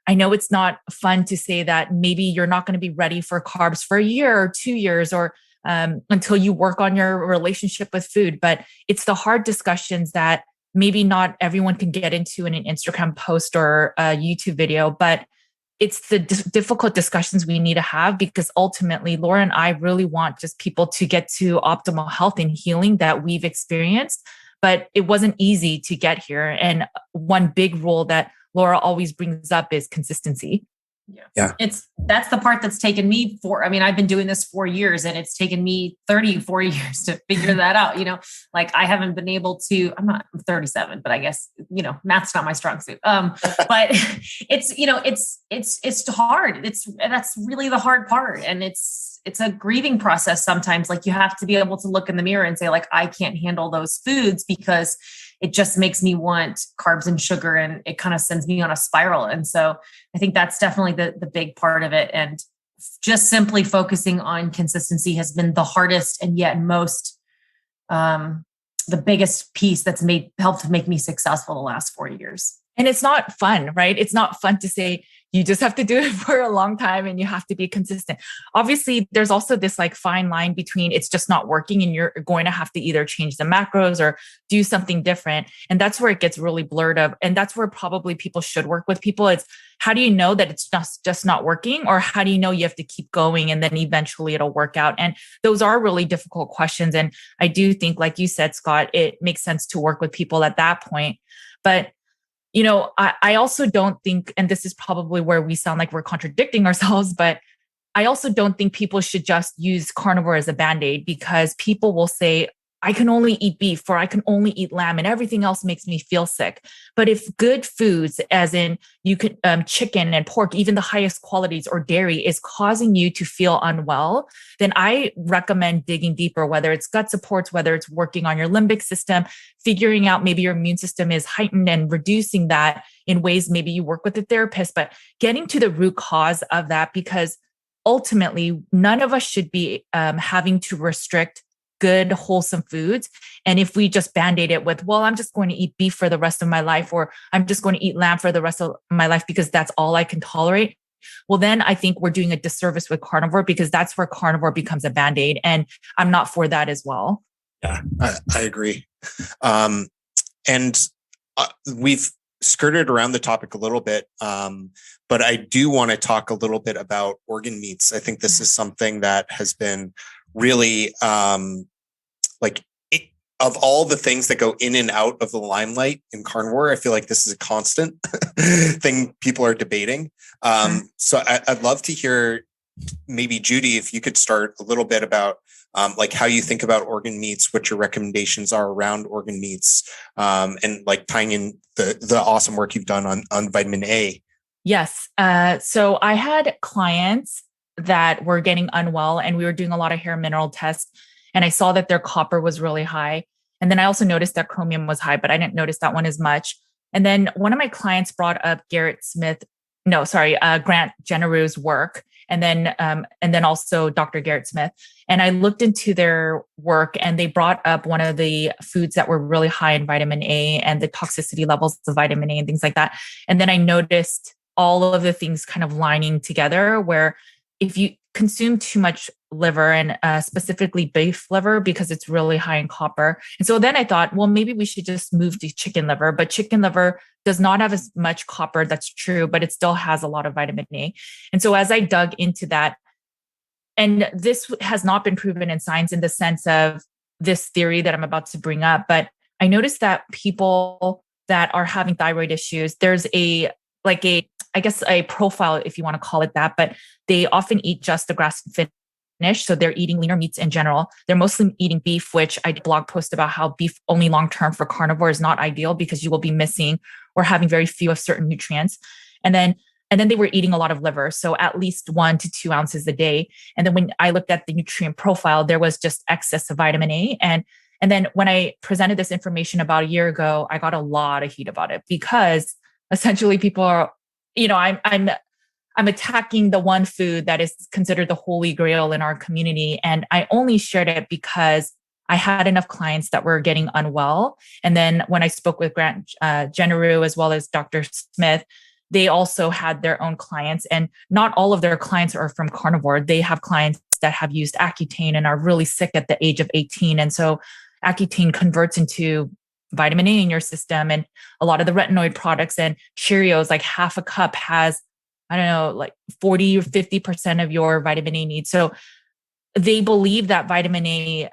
I know it's not fun to say that maybe you're not going to be ready for carbs for a year or 2 years, or until you work on your relationship with food. But it's the hard discussions that maybe not everyone can get into in an Instagram post or a YouTube video, but it's the difficult discussions we need to have, because ultimately Laura and I really want just people to get to optimal health and healing that we've experienced, but it wasn't easy to get here. And one big rule that Laura always brings up is consistency. Yeah. That's the part that's taken me I've been doing this 4 years and it's taken me 34 years to figure that out. Like I haven't been able to, I'm 37, but I guess, math's not my strong suit. But it's hard. That's really the hard part. And it's a grieving process sometimes. Like you have to be able to look in the mirror and say like, I can't handle those foods because it just makes me want carbs and sugar, and it kind of sends me on a spiral. And so I think that's definitely the big part of it. And just simply focusing on consistency has been the hardest and yet most, the biggest piece that's helped make me successful the last 4 years. And it's not fun, right? It's not fun to say, you just have to do it for a long time and you have to be consistent. Obviously, there's also this like fine line between it's just not working and you're going to have to either change the macros or do something different. And that's where it gets really blurred up. And that's where probably people should work with people. It's how do you know that it's just not working, or how do you know you have to keep going and then eventually it'll work out? And those are really difficult questions. And I do think, like you said, Scott, it makes sense to work with people at that point. But I also don't think, and this is probably where we sound like we're contradicting ourselves, but I also don't think people should just use carnivore as a Band-Aid, because people will say, I can only eat beef or I can only eat lamb and everything else makes me feel sick. But if good foods, as in you could chicken and pork, even the highest qualities, or dairy is causing you to feel unwell, then I recommend digging deeper, whether it's gut supports, whether it's working on your limbic system, figuring out maybe your immune system is heightened and reducing that in ways maybe you work with a therapist, but getting to the root cause of that, because ultimately none of us should be having to restrict good, wholesome foods. And if we just Band-Aid it with, well, I'm just going to eat beef for the rest of my life, or I'm just going to eat lamb for the rest of my life because that's all I can tolerate. Well, then I think we're doing a disservice with carnivore, because that's where carnivore becomes a Band-Aid. And I'm not for that as well. Yeah, I agree. We've skirted around the topic a little bit, but I do want to talk a little bit about organ meats. I think this is something that has been really of all the things that go in and out of the limelight in carnivore, I feel like this is a constant thing people are debating. So I'd love to hear, maybe Judy, if you could start a little bit about how you think about organ meats, what your recommendations are around organ meats, and like tying in the awesome work you've done on vitamin A. Yes. So I had clients that were getting unwell, and we were doing a lot of hair mineral tests, and I saw that their copper was really high. And then I also noticed that chromium was high, but I didn't notice that one as much. And then one of my clients brought up Grant Generou's work. And then also Dr. Garrett Smith. And I looked into their work, and they brought up one of the foods that were really high in vitamin A and the toxicity levels of vitamin A and things like that. And then I noticed all of the things kind of lining together, where if you consume too much liver, and specifically beef liver, because it's really high in copper. And so then I thought, well, maybe we should just move to chicken liver, but chicken liver does not have as much copper. That's true, but it still has a lot of vitamin A. And so as I dug into that, and this has not been proven in science in the sense of this theory that I'm about to bring up, but I noticed that people that are having thyroid issues, there's a profile, if you want to call it that, but they often eat just the grass-fed finish. So they're eating leaner meats in general. They're mostly eating beef, which I did a blog post about how beef only long-term for carnivore is not ideal, because you will be missing or having very few of certain nutrients. And then they were eating a lot of liver. So at least 1 to 2 ounces a day. And then when I looked at the nutrient profile, there was just excess of vitamin A. And then when I presented this information about a year ago, I got a lot of heat about it, because essentially people are, I'm attacking the one food that is considered the holy grail in our community. And I only shared it because I had enough clients that were getting unwell. And then when I spoke with Grant Generou, as well as Dr. Smith, they also had their own clients, and not all of their clients are from carnivore. They have clients that have used Accutane and are really sick at the age of 18. And so Accutane converts into vitamin A in your system, and a lot of the retinoid products and Cheerios, like half a cup has, 40 or 50% of your vitamin A needs. So they believe that vitamin A,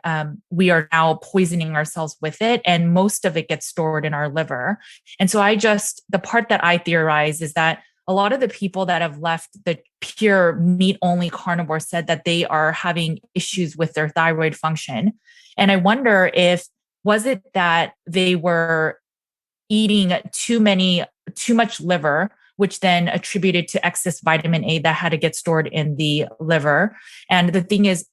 we are now poisoning ourselves with it, and most of it gets stored in our liver. And so the part that I theorize is that a lot of the people that have left the pure meat only carnivore said that they are having issues with their thyroid function. And I wonder was it that they were eating too much liver, which then attributed to excess vitamin A that had to get stored in the liver. And the thing is,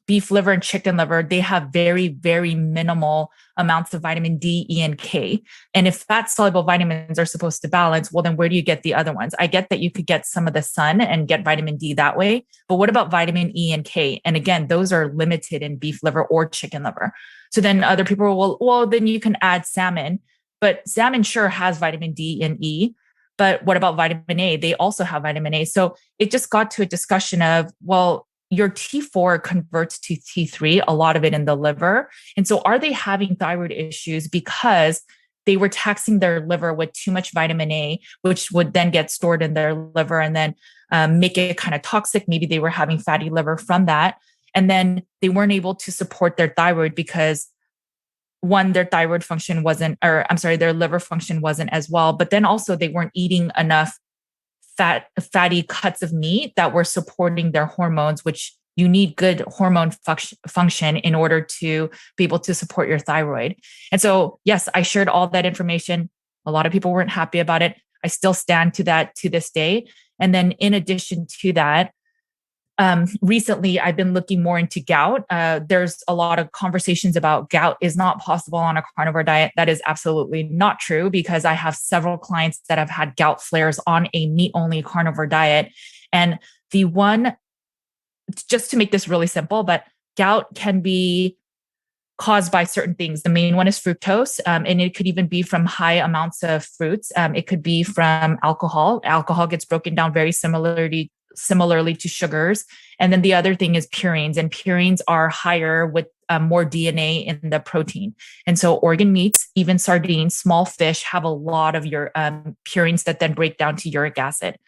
beef liver and chicken liver, they have very, very minimal amounts of vitamin D, E, and K. And if fat soluble vitamins are supposed to balance, well, then where do you get the other ones? I get that you could get some of the sun and get vitamin D that way, but what about vitamin E and K? And again, those are limited in beef liver or chicken liver. So then other people will, well, then you can add salmon, but salmon sure has vitamin D and E. But what about vitamin A? They also have vitamin A. So it just got to a discussion of, well, your T4 converts to T3, a lot of it in the liver. And so are they having thyroid issues because they were taxing their liver with too much vitamin A, which would then get stored in their liver and then make it kind of toxic. Maybe they were having fatty liver from that. And then they weren't able to support their thyroid because one, their thyroid function wasn't, or I'm sorry, their liver function wasn't as well. But then also they weren't eating enough fatty cuts of meat that were supporting their hormones, which you need good hormone function in order to be able to support your thyroid. And so, yes, I shared all that information. A lot of people weren't happy about it. I still stand to that to this day. And then in addition to that, recently I've been looking more into gout. There's a lot of conversations about gout is not possible on a carnivore diet. That is absolutely not true, because I have several clients that have had gout flares on a meat-only carnivore diet. And the one, just to make this really simple, but gout can be caused by certain things. The main one is fructose, and it could even be from high amounts of fruits. It could be from alcohol. Alcohol gets broken down very similarly to sugars. And then the other thing is purines, and purines are higher with more DNA in the protein. And so organ meats, even sardines, small fish have a lot of your purines that then break down to uric acid.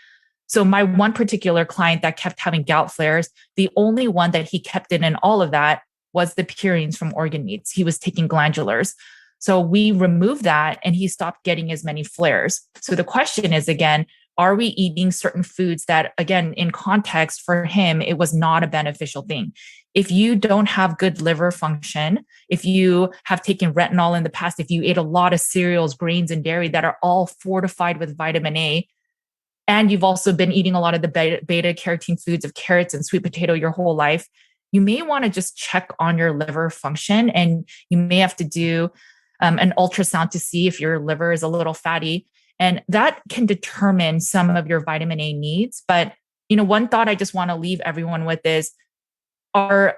So my one particular client that kept having gout flares, the only one that he kept in all of that was the purines from organ meats. He was taking glandulars. So we removed that and he stopped getting as many flares. So the question is, again, are we eating certain foods that, again, in context for him, it was not a beneficial thing? If you don't have good liver function, if you have taken retinol in the past, if you ate a lot of cereals, grains, and dairy that are all fortified with vitamin A, and you've also been eating a lot of the beta carotene foods of carrots and sweet potato your whole life, you may want to just check on your liver function, and you may have to do an ultrasound to see if your liver is a little fatty. And that can determine some of your vitamin A needs. But, one thought I just want to leave everyone with is our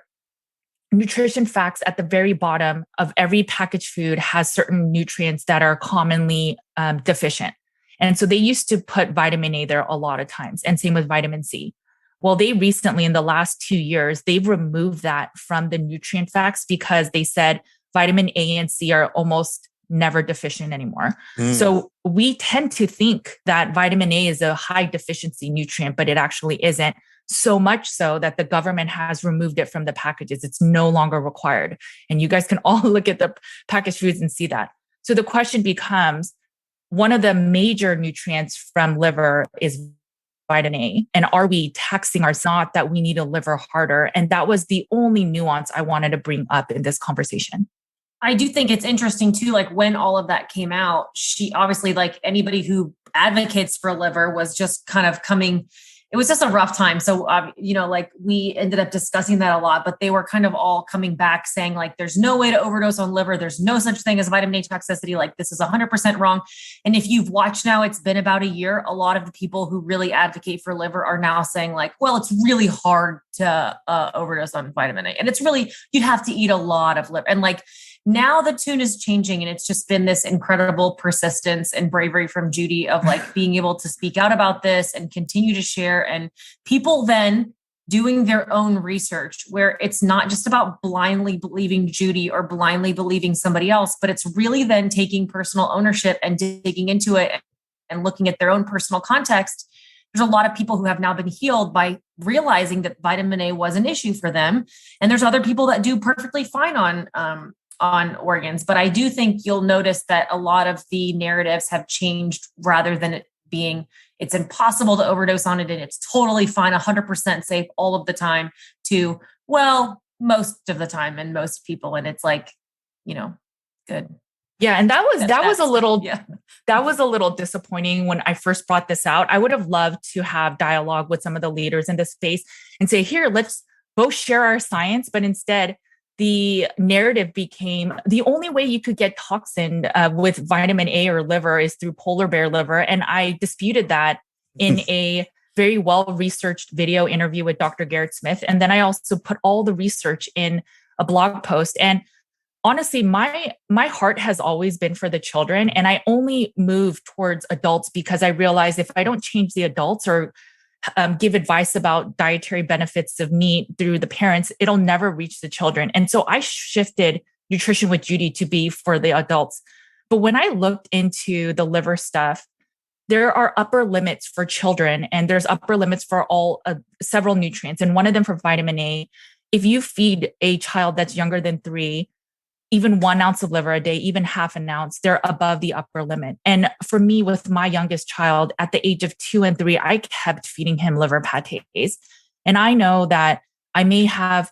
nutrition facts at the very bottom of every packaged food has certain nutrients that are commonly deficient. And so they used to put vitamin A there a lot of times, and same with vitamin C. Well, they recently, in the last 2 years, they've removed that from the nutrient facts because they said vitamin A and C are almost never deficient anymore. So we tend to think that vitamin A is a high deficiency nutrient, but it actually isn't. So much so that the government has removed it from the packages. It's no longer required. And you guys can all look at the packaged foods and see that. So the question becomes, one of the major nutrients from liver is vitamin A. And are we taxing ourselves? Not that we need to liver harder. And that was the only nuance I wanted to bring up in this conversation. I do think it's interesting too, like when all of that came out, she obviously, like anybody who advocates for liver, was just kind of coming, it was just a rough time. So, like we ended up discussing that a lot, but they were kind of all coming back saying like, there's no way to overdose on liver. There's no such thing as vitamin A toxicity. Like this is 100% wrong. And if you've watched now, it's been about a year. A lot of the people who really advocate for liver are now saying like, well, it's really hard to overdose on vitamin A. And it's really, you'd have to eat a lot of liver. And like, now the tune is changing, and it's just been this incredible persistence and bravery from Judy of like being able to speak out about this and continue to share, and people then doing their own research where it's not just about blindly believing Judy or blindly believing somebody else, but it's really then taking personal ownership and digging into it and looking at their own personal context. There's a lot of people who have now been healed by realizing that vitamin A was an issue for them. And there's other people that do perfectly fine on organs. But I do think you'll notice that a lot of the narratives have changed, rather than it being, it's impossible to overdose on it and it's totally fine, 100% safe all of the time, to, well, most of the time and most people. And it's like, good. Yeah. And that was a little disappointing when I first brought this out. I would have loved to have dialogue with some of the leaders in this space and say, here, let's both share our science. But instead, the narrative became the only way you could get toxin with vitamin A or liver is through polar bear liver. And I disputed that in a very well-researched video interview with Dr. Garrett Smith. And then I also put all the research in a blog post. And honestly, my heart has always been for the children, and I only moved towards adults because I realized if I don't change the adults or give advice about dietary benefits of meat through the parents, it'll never reach the children. And so I shifted Nutrition with Judy to be for the adults. But when I looked into the liver stuff, there are upper limits for children, and there's upper limits for all several nutrients. And one of them for vitamin A, if you feed a child that's younger than 3, even 1 ounce of liver a day, even half an ounce, they're above the upper limit. And for me, with my youngest child at the age of 2 and 3, I kept feeding him liver pates. And I know that I may have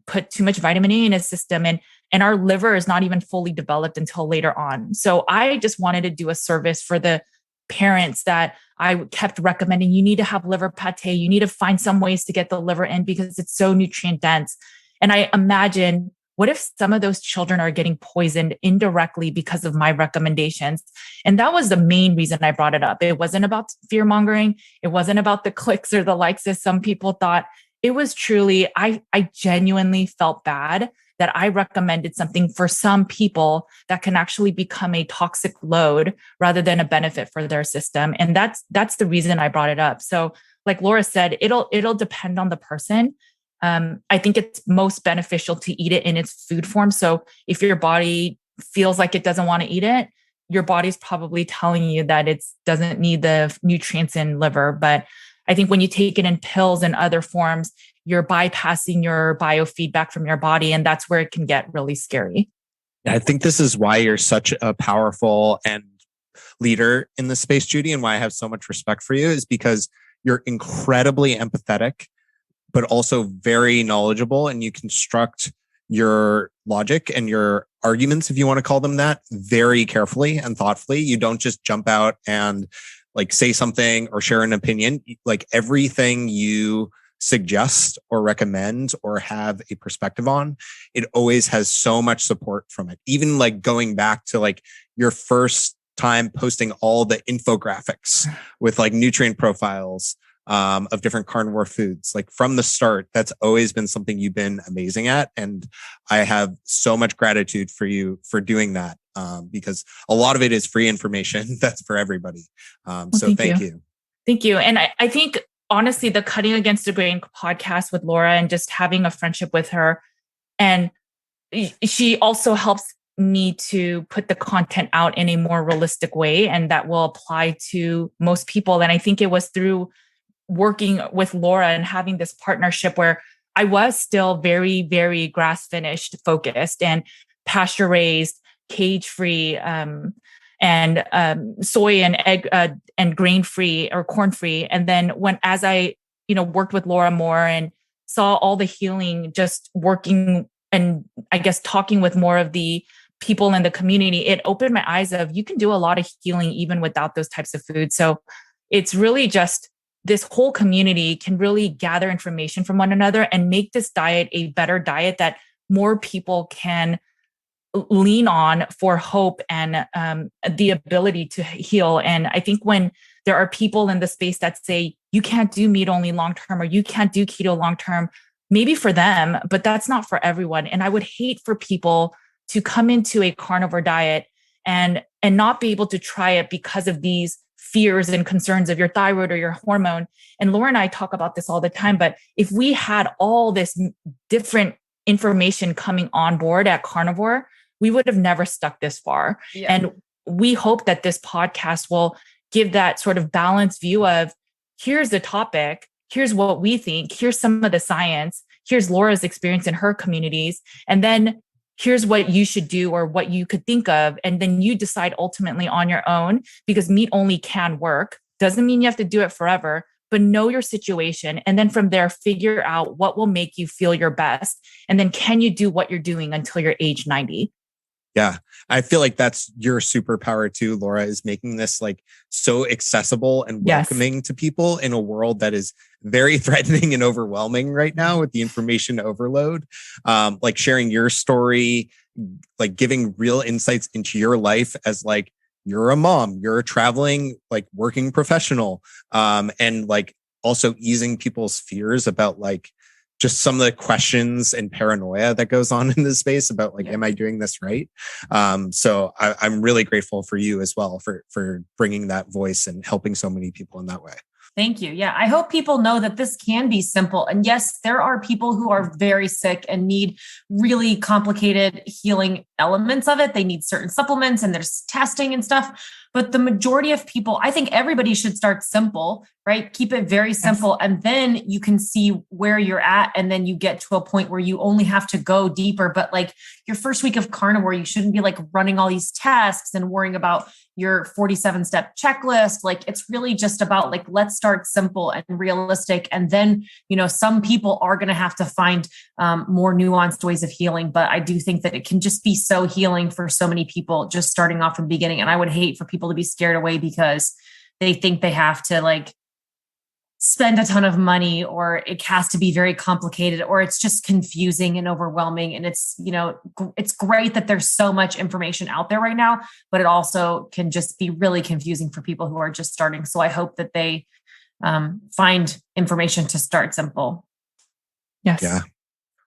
put too much vitamin A in his system, and our liver is not even fully developed until later on. So I just wanted to do a service for the parents that I kept recommending, you need to have liver pate. You need to find some ways to get the liver in because it's so nutrient dense. And I imagine, what if some of those children are getting poisoned indirectly because of my recommendations? And that was the main reason I brought it up. It wasn't about fear mongering. It wasn't about the clicks or the likes, as some people thought. It was truly, I genuinely felt bad that I recommended something for some people that can actually become a toxic load rather than a benefit for their system. And that's the reason I brought it up. So like Laura said, it'll depend on the person. I think it's most beneficial to eat it in its food form. So if your body feels like it doesn't want to eat it, your body's probably telling you that it doesn't need the nutrients in liver. But I think when you take it in pills and other forms, you're bypassing your biofeedback from your body. And that's where it can get really scary. I think this is why you're such a powerful and leader in the space, Judy, and why I have so much respect for you is because you're incredibly empathetic, but also very knowledgeable, and you construct your logic and your arguments, if you want to call them that, very carefully and thoughtfully. You don't just jump out and like say something or share an opinion. Like everything you suggest or recommend or have a perspective on, it always has so much support from it. Even like going back to like your first time posting all the infographics with like nutrient profiles of different carnivore foods, like from the start, that's always been something you've been amazing at. And I have so much gratitude for you for doing that, because a lot of it is free information that's for everybody. So thank you. Thank you. And I think honestly, the Cutting Against the Grain podcast with Laura and just having a friendship with her, and she also helps me to put the content out in a more realistic way, and that will apply to most people. And I think it was through working with Laura and having this partnership where I was still very, very grass finished focused and pasture raised, cage free, and soy and egg and grain free or corn free. And then as I worked with Laura more and saw all the healing, just working and I guess talking with more of the people in the community, it opened my eyes of you can do a lot of healing even without those types of foods. So it's really just this whole community can really gather information from one another and make this diet a better diet that more people can lean on for hope and the ability to heal. And I think when there are people in the space that say, you can't do meat only long-term, or you can't do keto long-term, maybe for them, but that's not for everyone. And I would hate for people to come into a carnivore diet and not be able to try it because of these fears and concerns of your thyroid or your hormone. And Laura and I talk about this all the time, but if we had all this different information coming on board at Carnivore, we would have never stuck this far. Yeah. And we hope that this podcast will give that sort of balanced view of here's the topic, here's what we think, here's some of the science, here's Laura's experience in her communities, and then here's what you should do or what you could think of. And then you decide ultimately on your own, because meat only can work. Doesn't mean you have to do it forever, but know your situation. And then from there, figure out what will make you feel your best. And then can you do what you're doing until you're age 90? Yeah. I feel like that's your superpower too, Laura, is making this like so accessible and welcoming to people in a world that is very threatening and overwhelming right now with the information overload. Like sharing your story, like giving real insights into your life as like, you're a mom, you're a traveling, like working professional, and like also easing people's fears about like just some of the questions and paranoia that goes on in this space about like, am I doing this right? So I'm really grateful for you as well for bringing that voice and helping so many people in that way. Thank you. Yeah. I hope people know that this can be simple. And yes, there are people who are very sick and need really complicated healing elements of it. They need certain supplements and there's testing and stuff. But the majority of people, I think everybody should start simple, right? Keep it very simple. And then you can see where you're at. And then you get to a point where you only have to go deeper. But like your first week of carnivore, you shouldn't be like running all these tests and worrying about your 47-step checklist. Like it's really just about like, let's start simple and realistic. And then, some people are going to have to find more nuanced ways of healing. But I do think that it can just be so healing for so many people just starting off from the beginning. And I would hate for people to be scared away because they think they have to like spend a ton of money, or it has to be very complicated, or it's just confusing and overwhelming. And it's, it's great that there's so much information out there right now, but it also can just be really confusing for people who are just starting. So I hope that they find information to start simple. Yes. Yeah.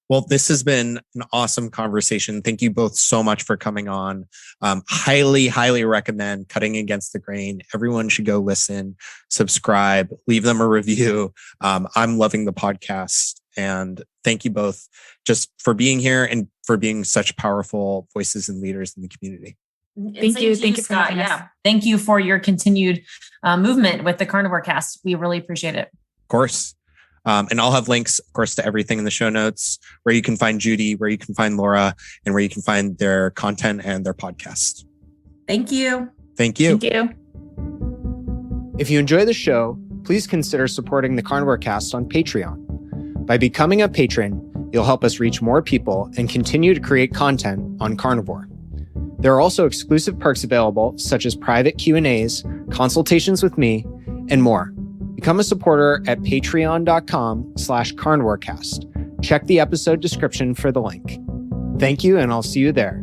Well, this has been an awesome conversation. Thank you both so much for coming on. Highly, highly recommend Cutting Against the Grain. Everyone should go listen, subscribe, leave them a review. I'm loving the podcast. And thank you both just for being here and for being such powerful voices and leaders in the community. Thank you. Thank you, Scott. Yeah. Thank you for your continued movement with the Carnivore Cast. We really appreciate it. Of course. And I'll have links, of course, to everything in the show notes, where you can find Judy, where you can find Laura, and where you can find their content and their podcast. Thank you. Thank you. Thank you. If you enjoy the show, please consider supporting the Carnivore Cast on Patreon. By becoming a patron, you'll help us reach more people and continue to create content on carnivore. There are also exclusive perks available, such as private Q&As, consultations with me, and more. Become a supporter at patreon.com/carnivorecast. Check the episode description for the link. Thank you, and I'll see you there.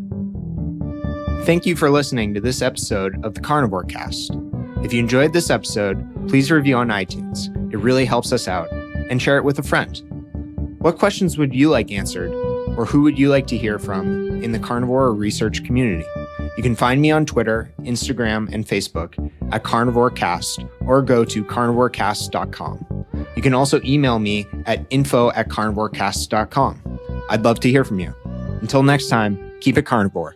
Thank you for listening to this episode of the Carnivore Cast. If you enjoyed this episode, please review on iTunes. It really helps us out. And share it with a friend. What questions would you like answered, or who would you like to hear from in the carnivore research community? You can find me on Twitter, Instagram, and Facebook at Carnivore Cast, or go to carnivorecast.com. You can also email me at info@carnivorecast.com. I'd love to hear from you. Until next time, keep it carnivore.